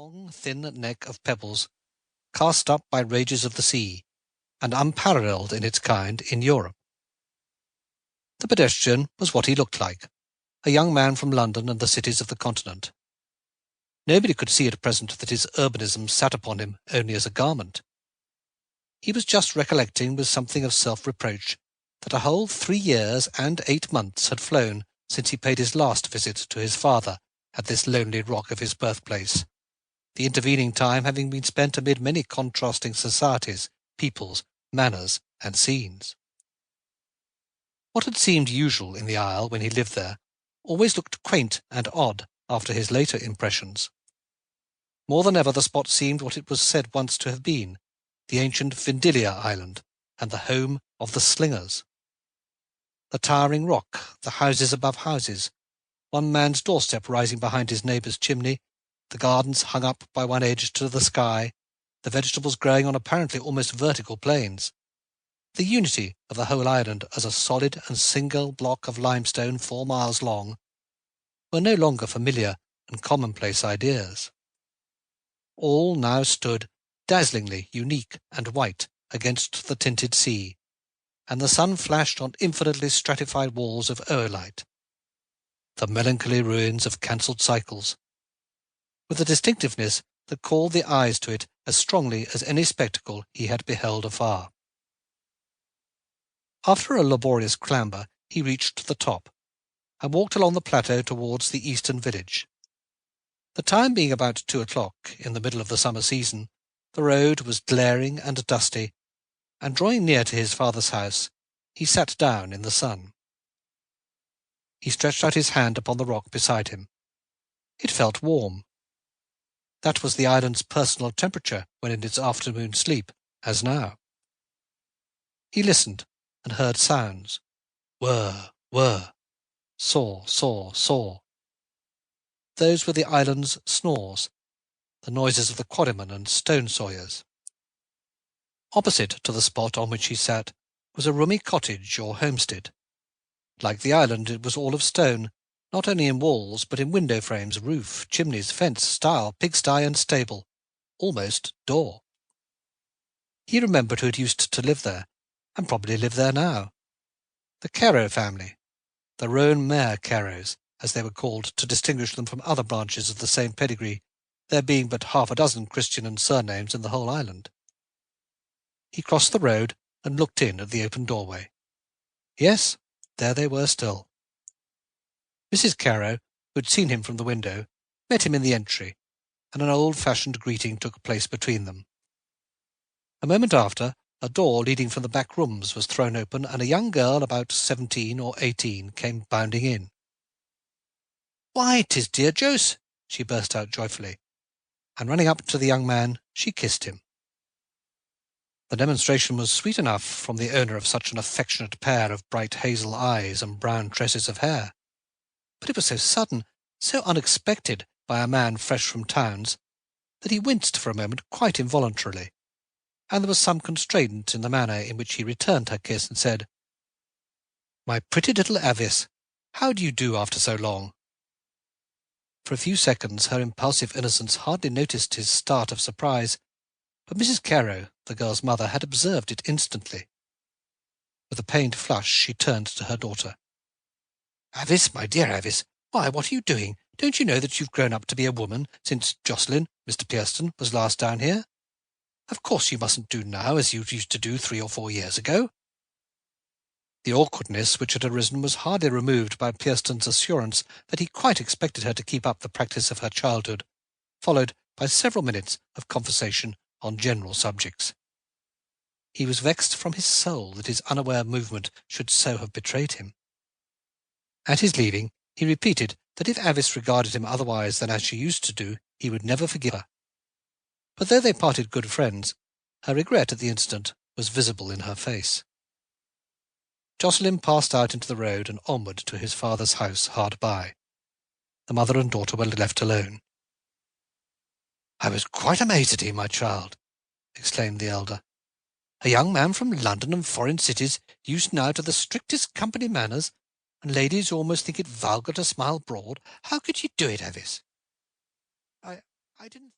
long, thin neck of pebbles, cast up by rages of the sea, and unparalleled in its kind in Europe. The pedestrian was what he looked like, a young man from London and the cities of the continent. Nobody could see at present that his urbanism sat upon him only as a garment. He was just recollecting with something of self-reproach that a whole 3 years and 8 months had flown since he paid his last visit to his father at this lonely rock of his birthplace, the intervening time having been spent amid many contrasting societies, peoples, manners, and scenes. What had seemed usual in the Isle when he lived there always looked quaint and odd after his later impressions. More than ever the spot seemed what it was said once to have been, the ancient Vindilia Island, and the home of the slingers. The towering rock, the houses above houses, one man's doorstep rising behind his neighbour's chimney, the gardens hung up by one edge to the sky, the vegetables growing on apparently almost vertical plains. The unity of the whole island as a solid and single block of limestone 4 miles long were no longer familiar and commonplace ideas. All now stood dazzlingly unique and white against the tinted sea, and the sun flashed on infinitely stratified walls of oolite, the melancholy ruins of cancelled cycles, with a distinctiveness that called the eyes to it as strongly as any spectacle he had beheld afar. After a laborious clamber, he reached the top, and walked along the plateau towards the eastern village. The time being about 2 o'clock, in the middle of the summer season, the road was glaring and dusty, and drawing near to his father's house, he sat down in the sun. He stretched out his hand upon the rock beside him. It felt warm. That was the island's personal temperature when in its afternoon sleep, as now. He listened and heard sounds. Whir, whir, saw, saw, saw. Those were the island's snores, the noises of the quarrymen and stone sawyers. Opposite to the spot on which he sat was a roomy cottage or homestead. Like the island, it was all of stone, not only in walls, but in window frames, roof, chimneys, fence, stile, pigsty, and stable, almost door. He remembered who had used to live there, and probably lived there now. The Carew family, the roan mare Carews, as they were called to distinguish them from other branches of the same pedigree, there being but 6 Christian and surnames in the whole island. He crossed the road and looked in at the open doorway. Yes, there they were still. Mrs. Carew, who had seen him from the window, met him in the entry, and an old-fashioned greeting took place between them. A moment after, a door leading from the back rooms was thrown open, and a young girl about 17 or 18 came bounding in. "Why, 'tis dear Jose!" she burst out joyfully, and running up to the young man, she kissed him. The demonstration was sweet enough from the owner of such an affectionate pair of bright hazel eyes and brown tresses of hair, but it was so sudden, so unexpected by a man fresh from towns, that he winced for a moment quite involuntarily, and there was some constraint in the manner in which he returned her kiss and said, "My pretty little Avis, how do you do after so long?" For a few seconds her impulsive innocence hardly noticed his start of surprise, but Mrs. Carew, the girl's mother, had observed it instantly. With a pained flush she turned to her daughter. "Avis, my dear Avis, why, what are you doing? Don't you know that you've grown up to be a woman since Jocelyn, Mr. Pearson, was last down here? Of course you mustn't do now as you used to do 3 or 4 years ago." The awkwardness which had arisen was hardly removed by Pearson's assurance that he quite expected her to keep up the practice of her childhood, followed by several minutes of conversation on general subjects. He was vexed from his soul that his unaware movement should so have betrayed him. At his leaving, he repeated that if Avis regarded him otherwise than as she used to do, he would never forgive her. But though they parted good friends, her regret at the incident was visible in her face. Jocelyn passed out into the road and onward to his father's house hard by. The mother and daughter were left alone. "I was quite amazed at him, my child," exclaimed the elder. "A young man from London and foreign cities, used now to the strictest company manners, and ladies who almost think it vulgar to smile broad. How could you do it, Avis?" I didn't